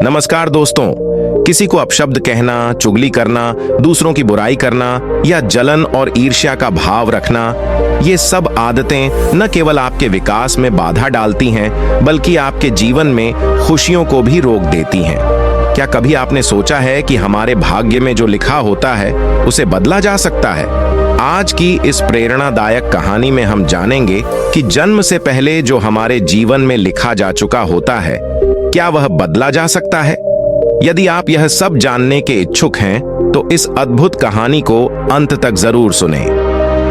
नमस्कार दोस्तों। किसी को अपशब्द कहना, चुगली करना, दूसरों की बुराई करना या जलन और ईर्ष्या का भाव रखना, ये सब आदतें न केवल आपके विकास में बाधा डालती हैं, बल्कि आपके जीवन में खुशियों को भी रोक देती हैं। क्या कभी आपने सोचा है कि हमारे भाग्य में जो लिखा होता है उसे बदला जा सकता है? आज की इस प्रेरणादायक कहानी में हम जानेंगे कि जन्म से पहले जो हमारे जीवन में लिखा जा चुका होता है, क्या वह बदला जा सकता है? यदि आप यह सब जानने के इच्छुक हैं, तो इस अद्भुत कहानी को अंत तक जरूर सुनें।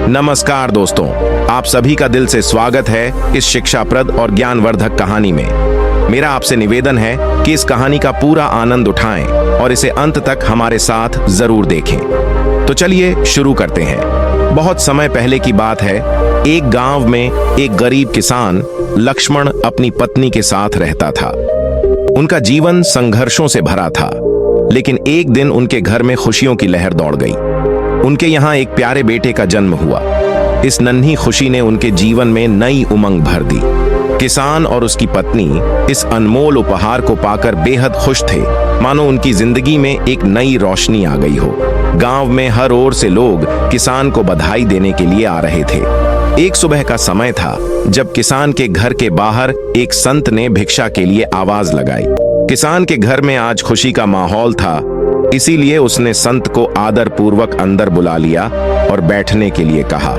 नमस्कार दोस्तों, आप सभी का दिल से स्वागत है इस शिक्षाप्रद और ज्ञानवर्धक कहानी में। मेरा आपसे निवेदन है कि इस कहानी का पूरा आनंद उठाएं और इसे अंत तक हमारे साथ जरूर देखें। तो चलिए शुरू करते हैं। बहुत समय पहले की बात है। एक गांव में एक गरीब किसान लक्ष्मण अपनी पत्नी के साथ रहता था। उनका जीवन संघर्षों से भरा था, लेकिन एक दिन उनके घर में खुशियों की लहर दौड़ गई। उनके यहाँ एक प्यारे बेटे का जन्म हुआ। इस नन्ही खुशी ने उनके जीवन में नई उमंग भर दी। किसान और उसकी पत्नी इस अनमोल उपहार को पाकर बेहद खुश थे, मानो उनकी जिंदगी में एक नई रोशनी आ गई हो। गांव में हर ओर से लोग किसान को बधाई देने के लिए आ रहे थे। एक सुबह का समय था जब किसान के घर के बाहर एक संत ने भिक्षा के लिए आवाज लगाई। किसान के घर में आज खुशी का माहौल था, इसीलिए उसने संत को आदर पूर्वक अंदर बुला लिया और बैठने के लिए कहा।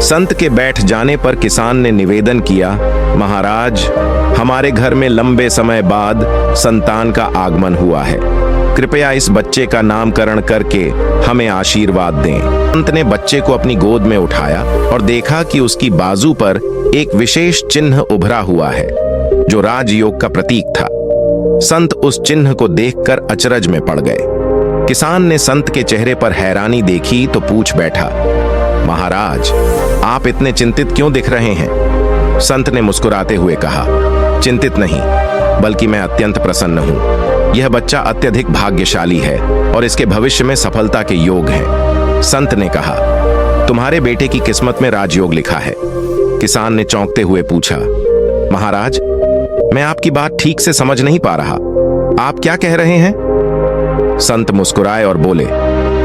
संत के बैठ जाने पर किसान ने निवेदन किया, महाराज, हमारे घर में लंबे समय बाद संतान का आगमन हुआ है। कृपया इस बच्चे का नामकरण करके हमें आशीर्वाद दें। संत ने बच्चे को अपनी गोद में उठाया और देखा कि उसकी बाजू पर एक विशेष चिन्ह उभरा हुआ है, जो राजयोग का प्रतीक था। संत उस चिन्ह को देखकर अचरज में पड़ गए। किसान ने संत के चेहरे पर हैरानी देखी तो पूछ बैठा, महाराज, आप इतने चिंतित क्यों दिख रहे हैं? संत ने मुस्कुराते हुए कहा, चिंतित नहीं, बल्कि मैं अत्यंत प्रसन्न हूं। यह बच्चा अत्यधिक भाग्यशाली है और इसके भविष्य में सफलता के योग है। संत ने कहा, तुम्हारे बेटे की किस्मत में राजयोग लिखा है। किसान ने चौंकते हुए पूछा, महाराज, मैं आपकी बात ठीक से समझ नहीं पा रहा। आप क्या कह रहे हैं? संत मुस्कुराए और बोले,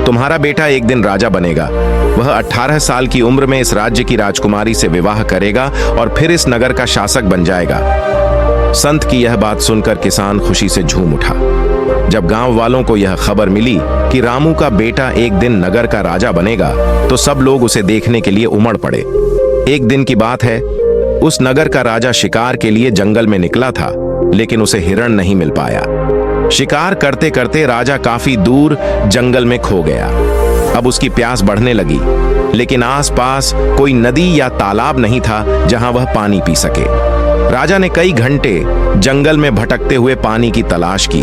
तुम्हारा बेटा एक दिन राजा बनेगा। वह 18 साल की उम्र में इस राज्य की राजकुमारी से विवाह करेगा और फिर इस नगर का शासक बन जाएगा। संत की यह बात सुनकर किसान खुशी से झूम उठा। जब गांव वालों को यह खबर मिली कि रामू का बेटा एक दिन नगर का राजा बनेगा, तो सब लोग उसे देखने के लिए उमड़ पड़े। एक दिन की बात है, उस नगर का राजा शिकार के लिए जंगल में निकला था, लेकिन उसे हिरण नहीं मिल पाया। शिकार करते करते राजा काफी दूर जंगल में खो गया। अब उसकी प्यास बढ़ने लगी, लेकिन आसपास कोई नदी या तालाब नहीं था जहां वह पानी पी सके। राजा ने कई घंटे जंगल में भटकते हुए पानी की तलाश की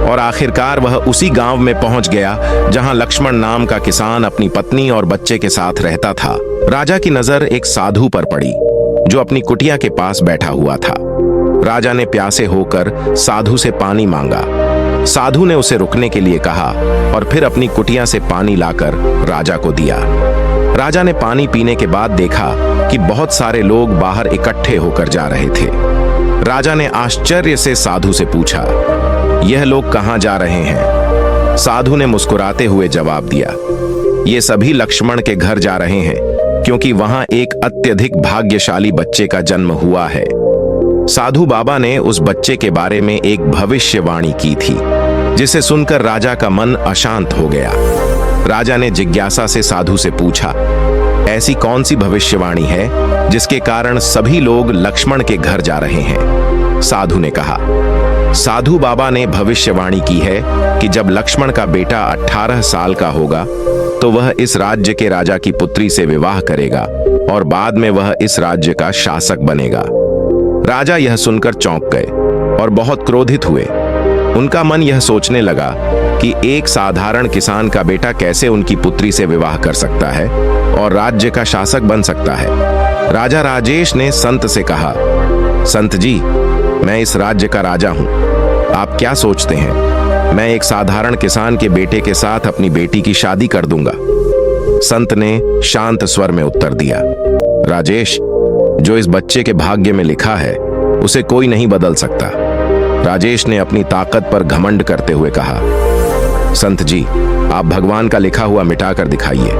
और आखिरकार वह उसी गांव में पहुंच गया जहां लक्ष्मण नाम का किसान अपनी पत्नी और बच्चे के साथ रहता था। राजा की नजर एक साधु पर पड़ी, जो अपनी कुटिया के पास बैठा हुआ था। राजा ने प्यासे होकर साधु से पानी मांगा। साधु ने उसे रुकने के लिए कहा और फिर अपनी कुटिया से पानी लाकर राजा को दिया। राजा ने पानी पीने के बाद देखा कि बहुत सारे लोग बाहर इकट्ठे होकर जा रहे थे। राजा ने आश्चर्य से साधु से पूछा, यह लोग कहां जा रहे हैं? साधु ने मुस्कुराते हुए जवाब दिया, ये सभी लक्ष्मण के घर जा रहे हैं, क्योंकि वहां एक अत्यधिक भाग्यशाली बच्चे का जन्म हुआ है। साधु बाबा ने उस बच्चे के बारे में एक भविष्यवाणी की थी, जिसे सुनकर राजा का मन अशांत हो गया। राजा ने जिज्ञासा से साधु से पूछा, ऐसी कौन सी भविष्यवाणी है जिसके कारण सभी लोग लक्ष्मण के घर जा रहे हैं? साधु ने कहा, साधु बाबा ने भविष्यवाणी की है कि जब लक्ष्मण का बेटा 18 साल का होगा, तो वह इस राज्य के राजा की पुत्री से विवाह करेगा और बाद में वह इस राज्य का शासक बनेगा। राजा यह सुनकर चौंक गए और बहुत क्रोधित हुए। उनका मन यह सोचने लगा कि एक साधारण किसान का बेटा कैसे उनकी पुत्री से विवाह कर सकता है और राज्य का शासक बन सकता है। राजा राजेश ने संत से कहा, संत जी, मैं इस राज्य का राजा हूं। आप क्या सोचते हैं? मैं एक साधारण किसान के बेटे के साथ अपनी बेटी की शादी कर दूंगा। संत ने शांत स्वर में उत्तर दिया, राजेश, जो इस बच्चे के भाग्य में लिखा है उसे कोई नहीं बदल सकता। राजेश ने अपनी ताकत पर घमंड करते हुए कहा, संत जी, आप भगवान का लिखा हुआ मिटा कर दिखाइए,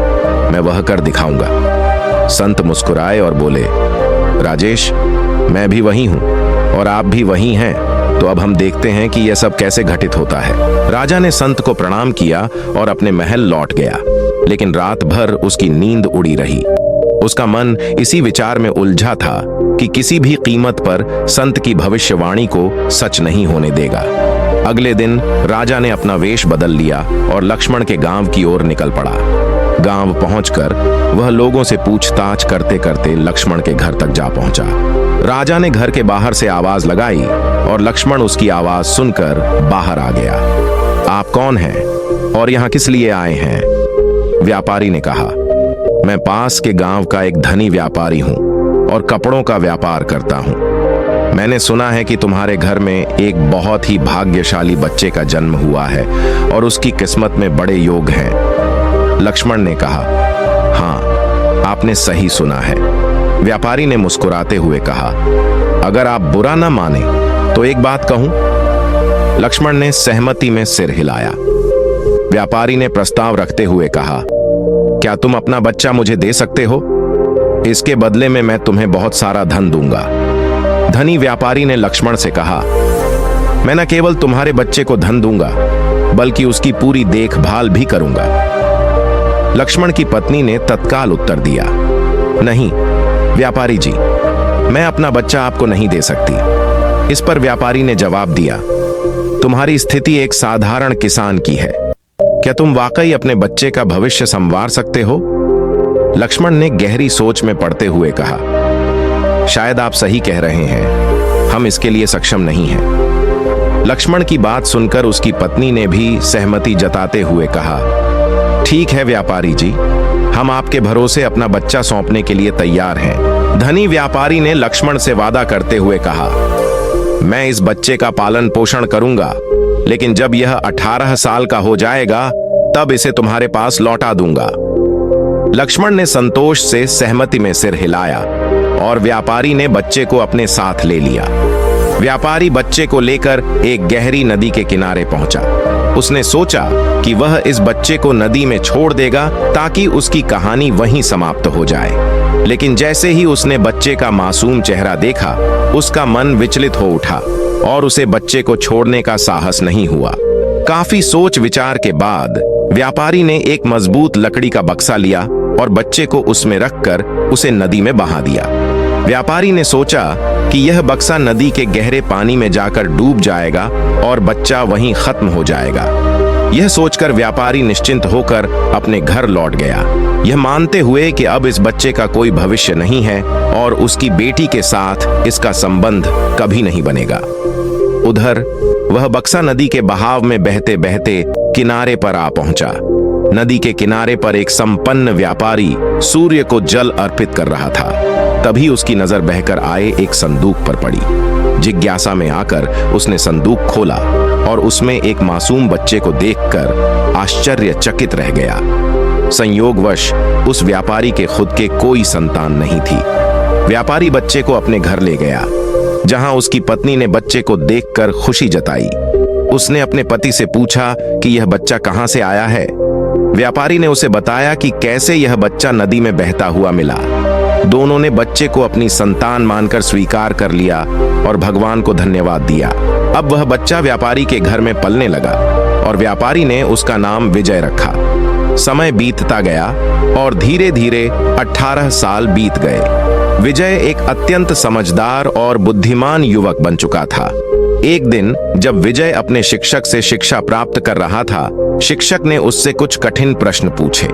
मैं वह कर दिखाऊंगा। संत मुस्कुराए और बोले, राजेश, मैं भी वही हूं और आप भी वही हैं, तो अब हम देखते हैं कि यह सब कैसे घटित होता है। राजा ने संत को प्रणाम किया और अपने महल लौट गया, लेकिन रात भर उसकी नींद उड़ी रही। उसका मन इसी विचार में उलझा था कि किसी भी कीमत पर संत की भविष्यवाणी को सच नहीं होने देगा। अगले दिन राजा ने अपना वेश बदल लिया और लक्ष्मण के गांव की ओर निकल पड़ा। गांव पहुंचकर वह लोगों से पूछताछ करते करते लक्ष्मण के घर तक जा पहुंचा। राजा ने घर के बाहर से आवाज लगाई और लक्ष्मण उसकी आवाज सुनकर बाहर आ गया। आप कौन हैं और यहाँ किस लिए आए हैं? व्यापारी ने कहा, मैं पास के गांव का एक धनी व्यापारी हूं और कपड़ों का व्यापार करता हूं। मैंने सुना है कि तुम्हारे घर में एक बहुत ही भाग्यशाली बच्चे का जन्म हुआ है और उसकी किस्मत में बड़े योग हैं। लक्ष्मण ने कहा, हाँ, आपने सही सुना है। व्यापारी ने मुस्कुराते हुए कहा, अगर आप बुरा ना माने तो एक बात कहूं? लक्ष्मण ने सहमति में सिर हिलाया। व्यापारी ने प्रस्ताव रखते हुए कहा, क्या तुम अपना बच्चा मुझे दे सकते हो? इसके बदले में मैं तुम्हें बहुत सारा धन दूंगा। धनी व्यापारी ने लक्ष्मण से कहा, मैं न केवल तुम्हारे बच्चे को धन दूंगा, बल्कि उसकी पूरी देखभाल भी करूंगा। लक्ष्मण की पत्नी ने तत्काल उत्तर दिया, नहीं व्यापारी जी, मैं अपना बच्चा आपको नहीं दे सकती। इस पर व्यापारी ने जवाब दिया, तुम्हारी स्थिति एक साधारण किसान की है। क्या तुम वाकई अपने बच्चे का भविष्य संवार सकते हो? लक्ष्मण ने गहरी सोच में पड़ते हुए कहा, शायद आप सही कह रहे हैं, हम इसके लिए सक्षम नहीं हैं। लक्ष्मण की बात सुनकर उसकी पत्नी ने भी सहमति जताते हुए कहा, ठीक है व्यापारी जी, हम आपके भरोसे अपना बच्चा सौंपने के लिए तैयार हैं। धनी व्यापारी ने लक्ष्मण से वादा करते हुए कहा, मैं इस बच्चे का पालन पोषण करूंगा, लेकिन जब यह 18 साल का हो जाएगा तब इसे तुम्हारे पास लौटा दूंगा। लक्ष्मण ने संतोष से सहमति में सिर हिलाया और व्यापारी ने बच्चे को अपने साथ ले लिया। व्यापारी बच्चे को लेकर एक गहरी नदी के किनारे पहुंचा। उसने सोचा कि वह इस बच्चे को नदी में छोड़ देगा ताकि उसकी कहानी वहीं समाप्त हो जाए, लेकिन जैसे ही उसने बच्चे का मासूम चेहरा देखा, उसका मन विचलित हो उठा और उसे बच्चे को छोड़ने का साहस नहीं हुआ। काफी सोच विचार के बाद व्यापारी ने एक मजबूत लकड़ी का बक्सा लिया और बच्चे को उसमें रखकर उसे नदी में बहा दिया। व्यापारी ने सोचा कि यह बक्सा नदी के गहरे पानी में जाकर डूब जाएगा और बच्चा वहीं खत्म हो जाएगा। यह सोचकर व्यापारी निश्चिंत होकर अपने घर लौट गया, यह मानते हुए कि अब इस बच्चे का कोई भविष्य नहीं है और उसकी बेटी के साथ इसका संबंध कभी नहीं बनेगा। उधर वह बक्सा नदी के बहाव में बहते बहते किनारे पर आ पहुंचा। नदी के किनारे पर एक संपन्न व्यापारी सूर्य को जल अर्पित कर रहा था। तभी उसकी नजर बहकर आए एक संदूक पर पड़ी। जिज्ञासा में आकर उसने संदूक खोला और उसमें एक मासूम बच्चे को देखकर आश्चर्यचकित रह गया। संयोगवश उस व्यापारी के खुद के कोई संतान नहीं थी। व्यापारी बच्चे को अपने घर ले गया, जहां उसकी पत्नी ने बच्चे को देखकर खुशी जताई। उसने अपने पति से पूछा कि यह बच्चा कहां से आया है। व्यापारी ने उसे बताया कि कैसे यह बच्चा नदी में बहता हुआ मिला। दोनों ने बच्चे को अपनी संतान मानकर स्वीकार कर लिया और भगवान को धन्यवाद दिया। अब वह बच्चा व्यापारी के घर में पलने लगा और व्यापारी ने उसका नाम विजय रखा। समय बीतता गया और धीरे धीरे 18 साल बीत गए। विजय एक अत्यंत समझदार और बुद्धिमान युवक बन चुका था। एक दिन जब विजय अपने शिक्षक से शिक्षा प्राप्त कर रहा था, शिक्षक ने उससे कुछ कठिन प्रश्न पूछे।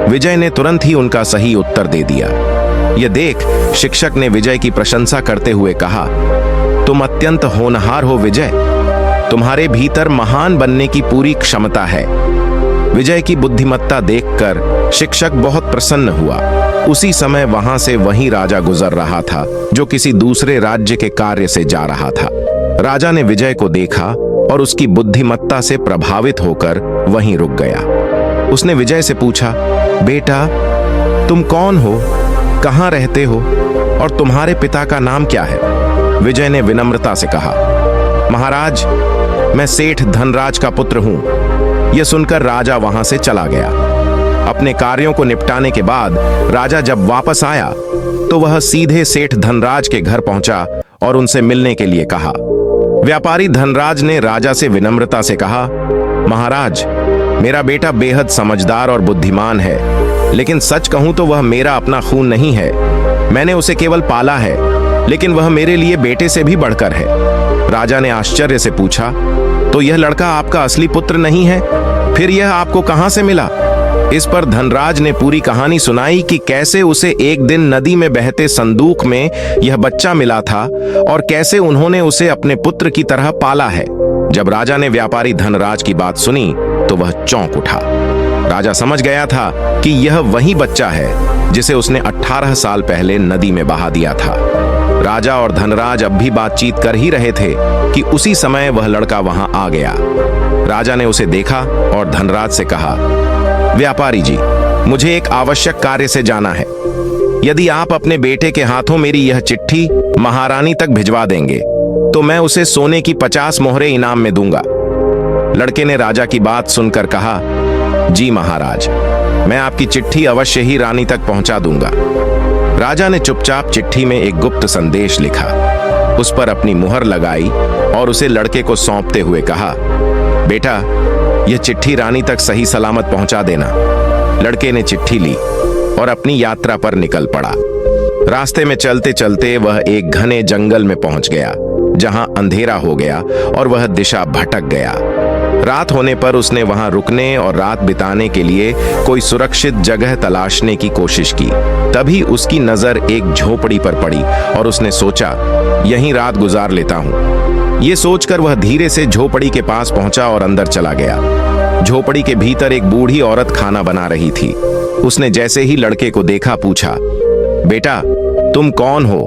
विजय ने तुरंत ही उनका सही उत्तर दे दिया। यह देख शिक्षक ने विजय की प्रशंसा करते हुए कहा, तुम अत्यंत होनहार हो विजय, तुम्हारे भीतर महान बनने की पूरी क्षमता है। विजय की बुद्धिमत्ता देखकर शिक्षक बहुत प्रसन्न हुआ। उसी समय वहां से वही राजा गुजर रहा था जो किसी दूसरे राज्य के कार्य से जा रहा था। राजा ने विजय को देखा और उसकी बुद्धिमत्ता से प्रभावित होकर वहीं रुक गया। उसने विजय से पूछा, बेटा तुम कौन हो, कहाँ रहते हो और तुम्हारे पिता का नाम क्या है? विजय ने विनम्रता से कहा, महाराज, मैं सेठ धनराज का पुत्र हूं। यह सुनकर राजा वहां से चला गया। अपने कार्यों को निपटाने के बाद राजा जब वापस आया तो वह सीधे सेठ धनराज के घर पहुंचा और उनसे मिलने के लिए कहा। व्यापारी धनराज ने राजा से विनम्रता से कहा, महाराज, मेरा बेटा बेहद समझदार और बुद्धिमान है, लेकिन सच कहूं तो वह मेरा अपना खून नहीं है। मैंने उसे केवल पाला है, लेकिन वह मेरे लिए बेटे से भी बढ़कर है। राजा ने आश्चर्य से पूछा, तो यह लड़का आपका असली पुत्र नहीं है? फिर यह आपको कहां से मिला? इस पर धनराज ने पूरी कहानी सुनाई कि कैसे उसे एक दिन नदी में बहते संदूक में यह बच्चा मिला था और कैसे उन्होंने उसे अपने पुत्र की तरह पाला है। जब राजा ने व्यापारी धनराज की बात सुनी तो वह चौंक उठा। राजा समझ गया था कि यह वही बच्चा है जिसे उसने 18 साल पहले नदी में बहा दिया था। राजा और धनराज अब भी बातचीत कर ही रहे थे कि उसी समय वह लड़का वहां आ गया। राजा ने उसे देखा और धनराज से कहा, व्यापारी जी, मुझे एक आवश्यक कार्य से जाना है। यदि आप अपने बेटे के हाथों मेरी यह चिट्ठी महारानी तक भिजवा देंगे तो मैं उसे सोने की 50 मोहरें इनाम में दूंगा। लड़के ने राजा की बात सुनकर कहा, जी महाराज, मैं आपकी चिट्ठी अवश्य ही रानी तक पहुंचा दूंगा। राजा ने चुपचाप चिट्ठी में एक गुप्त संदेश लिखा, उस पर अपनी मुहर लगाई और उसे लड़के को सौंपते हुए कहा, बेटा, यह चिट्ठी रानी तक सही सलामत पहुंचा देना। लड़के ने चिट्ठी ली और अपनी यात्रा पर निकल पड़ा। रास्ते में चलते चलते वह एक घने जंगल में पहुंच गया, जहां अंधेरा हो गया और वह दिशा भटक गया। रात होने पर उसने वहां रुकने और रात बिताने के लिए कोई सुरक्षित जगह तलाशने की कोशिश की। तभी उसकी नजर एक झोपड़ी पर पड़ी और उसने सोचा, यहीं रात गुजार लेता हूं। ये सोचकर वह धीरे से झोपड़ी के पास पहुंचा और अंदर चला गया। झोपड़ी के भीतर एक बूढ़ी औरत खाना बना रही थी। उसने जैसे ही लड़के को देखा पूछा, बेटा, तुम कौन हो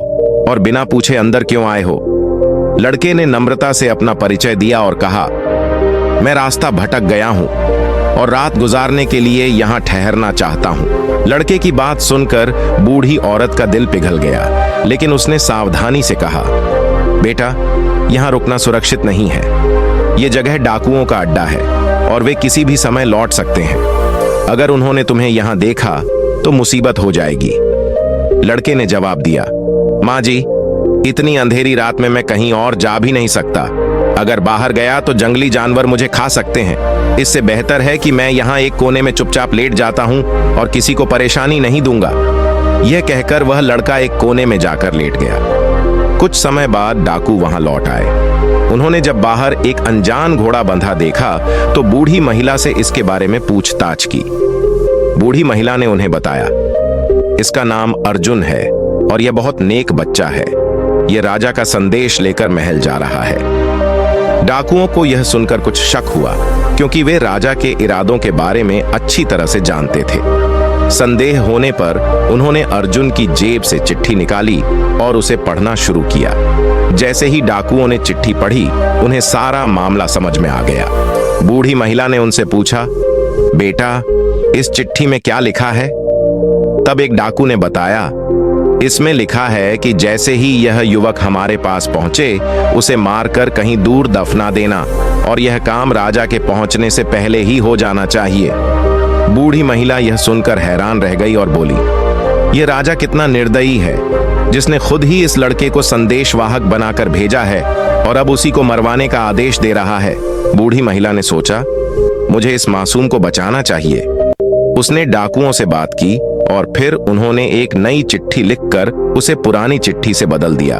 और बिना पूछे अंदर क्यों आए हो? लड़के ने नम्रता से अपना परिचय दिया और कहा, मैं रास्ता भटक गया हूं और रात गुजारने के लिए यहां ठहरना चाहता हूं। लड़के की बात सुनकर बूढ़ी औरत का दिल पिघल गया, लेकिन उसने सावधानी से कहा, बेटा, यहां रुकना सुरक्षित नहीं है। यह जगह डाकुओं का अड्डा है और वे किसी भी समय लौट सकते हैं। अगर उन्होंने तुम्हें यहां देखा तो मुसीबत हो जाएगी। लड़के ने जवाब दिया, माँ जी, इतनी अंधेरी रात में मैं कहीं और जा भी नहीं सकता। अगर बाहर गया तो जंगली जानवर मुझे खा सकते हैं। इससे बेहतर है कि मैं यहाँ एक कोने में चुपचाप लेट जाता हूँ और किसी को परेशानी नहीं दूंगा। यह कहकर वह लड़का एक कोने में जाकर लेट गया। कुछ समय बाद डाकू वहां लौट आए। उन्होंने जब बाहर एक अनजान घोड़ा बंधा देखा तो बूढ़ी महिला से इसके बारे में पूछताछ की। बूढ़ी महिला ने उन्हें बताया, इसका नाम अर्जुन है और यह बहुत नेक बच्चा है। यह राजा का संदेश लेकर महल जा रहा है। डाकुओं को यह सुनकर कुछ शक हुआ, क्योंकि वे राजा के इरादों के बारे में अच्छी तरह से जानते थे। संदेह होने पर उन्होंने अर्जुन की जेब से चिट्ठी निकाली और उसे पढ़ना शुरू किया। जैसे ही डाकुओं ने चिट्ठी पढ़ी, उन्हें सारा मामला समझ में आ गया। बूढ़ी महिला ने उनसे पूछा, बेटा, इस चिट्ठी में क्या लिखा है? तब एक डाकू ने बताया, इसमें लिखा है कि जैसे ही यह युवक हमारे पास पहुंचे, उसे मारकर कहीं दूर दफना देना और यह काम राजा के पहुंचने से पहले ही हो जाना चाहिए। बूढ़ी महिला यह सुनकर हैरान रह गई और बोली, यह राजा कितना निर्दयी है, जिसने खुद ही इस लड़के को संदेशवाहक बनाकर भेजा है और अब उसी को मरवाने का आदेश दे रहा है। बूढ़ी महिला ने सोचा, मुझे इस मासूम को बचाना चाहिए। उसने डाकुओं से बात की और फिर उन्होंने एक नई चिट्ठी लिखकर उसे पुरानी चिट्ठी से बदल दिया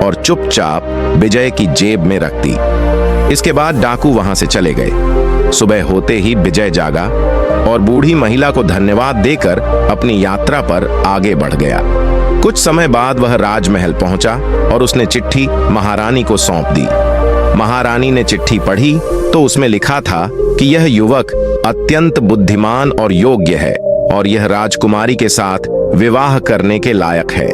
और चुपचाप विजय की जेब में रख दी। इसके बाद डाकू वहां से चले गए। सुबह होते ही विजय जागा और बूढ़ी महिला को धन्यवाद देकर अपनी यात्रा पर आगे बढ़ गया। कुछ समय बाद वह राजमहल पहुंचा और उसने चिट्ठी महारानी को सौंप दी। महारानी ने चिट्ठी पढ़ी तो उसमें लिखा था कि यह युवक अत्यंत बुद्धिमान और योग्य है और यह राजकुमारी के साथ विवाह करने के लायक है।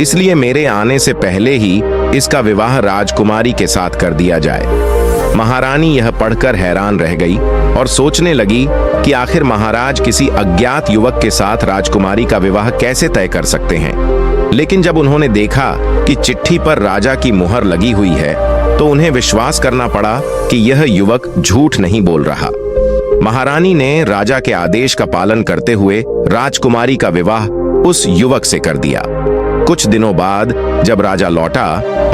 इसलिए मेरे आने से पहले ही इसका विवाह राजकुमारी के साथ कर दिया जाए। महारानी यह पढ़कर हैरान रह गई और सोचने लगी कि आखिर महाराज किसी अज्ञात युवक के साथ राजकुमारी का विवाह कैसे तय कर सकते हैं। लेकिन जब उन्होंने देखा कि चिट्ठी पर राजा की मुहर लगी हुई है तो उन्हें विश्वास करना पड़ा कि यह युवक झूठ नहीं बोल रहा। महारानी ने राजा के आदेश का पालन करते हुए राजकुमारी का विवाह उस युवक से कर दिया। कुछ दिनों बाद जब राजा लौटा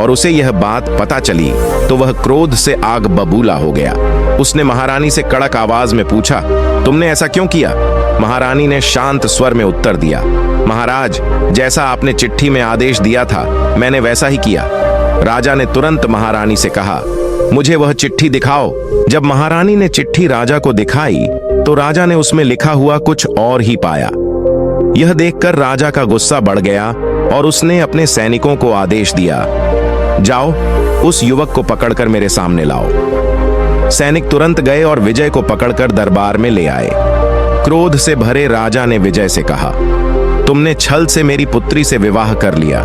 और उसे यह बात पता चली तो वह क्रोध से आग बबूला हो गया। उसने महारानी से कड़क आवाज में पूछा, तुमने ऐसा क्यों किया? महारानी ने शांत स्वर में उत्तर दिया, महाराज, जैसा आपने चिट्ठी में आदेश दिया था मैंने वैसा ही किया। राजा ने तुरंत महारानी से कहा, मुझे वह चिट्ठी दिखाओ। जब महारानी ने चिट्ठी राजा को दिखाई तो राजा ने उसमें लिखा हुआ कुछ और ही पाया। यह देखकर राजा का गुस्सा बढ़ गया और उसने अपने सैनिकों को आदेश दिया, जाओ उस युवक को पकड़कर मेरे सामने लाओ। सैनिक तुरंत गए और विजय को पकड़कर दरबार में ले आए। क्रोध से भरे राजा ने विजय से कहा, तुमने छल से मेरी पुत्री से विवाह कर लिया,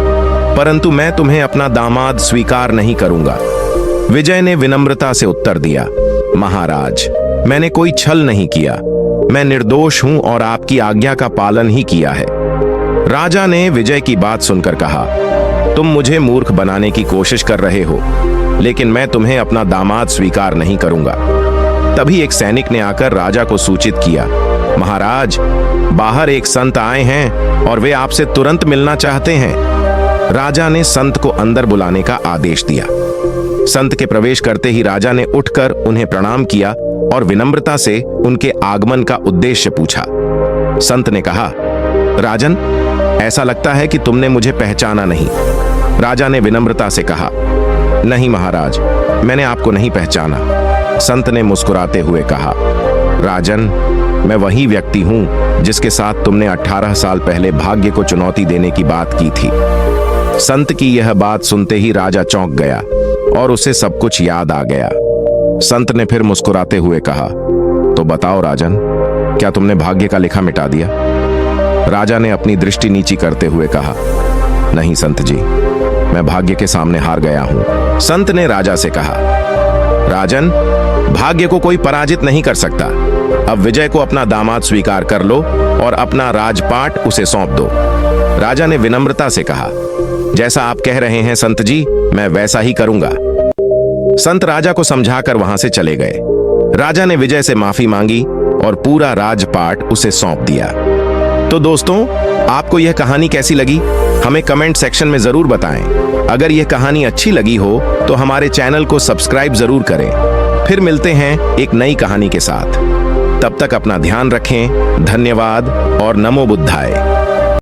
परंतु मैं तुम्हें अपना दामाद स्वीकार नहीं करूंगा। विजय ने विनम्रता से उत्तर दिया, महाराज, मैंने कोई छल नहीं किया, मैं निर्दोष हूं और आपकी आज्ञा का पालन ही किया है। राजा ने विजय की बात सुनकर कहा, तुम मुझे मूर्ख बनाने की कोशिश कर रहे हो, लेकिन मैं तुम्हें अपना दामाद स्वीकार नहीं करूंगा। तभी एक सैनिक ने आकर राजा को सूचित किया, महाराज, बाहर एक संत आए हैं और वे आपसे तुरंत मिलना चाहते हैं। राजा ने संत को अंदर बुलाने का आदेश दिया। संत के प्रवेश करते ही राजा ने उठकर उन्हें प्रणाम किया और विनम्रता से उनके आगमन का उद्देश्य पूछा। संत ने कहा, राजन, ऐसा लगता है कि तुमने मुझे पहचाना नहीं। राजा ने विनम्रता से कहा, नहीं महाराज, मैंने आपको नहीं पहचाना। संत ने मुस्कुराते हुए कहा, राजन, मैं वही व्यक्ति हूं जिसके साथ तुमने 18 साल पहले भाग्य को चुनौती देने की बात की थी। संत की यह बात सुनते ही राजा चौंक गया और उसे सब कुछ याद आ गया। संत ने फिर मुस्कुराते हुए कहा, तो बताओ राजन, क्या तुमने भाग्य का लिखा मिटा दिया? राजा ने अपनी दृष्टि नीची करते हुए कहा, नहीं संत जी, मैं भाग्य के सामने हार गया हूं। संत ने राजा से कहा, राजन, भाग्य को कोई पराजित नहीं कर सकता। अब विजय को अपना दामाद स्वीकार कर लो और अपना राजपाट उसे सौंप दो। राजा ने विनम्रता से कहा, जैसा आप कह रहे हैं संत जी, मैं वैसा ही करूंगा। संत राजा को समझाकर वहां से चले गए। राजा ने विजय से माफी मांगी और पूरा राजपाट उसे सौंप दिया। तो दोस्तों, आपको यह कहानी कैसी लगी हमें कमेंट सेक्शन में जरूर बताएं। अगर यह कहानी अच्छी लगी हो तो हमारे चैनल को सब्सक्राइब जरूर करें। फिर मिलते हैं एक नई कहानी के साथ। तब तक अपना ध्यान रखें। धन्यवाद और नमो बुद्धाय।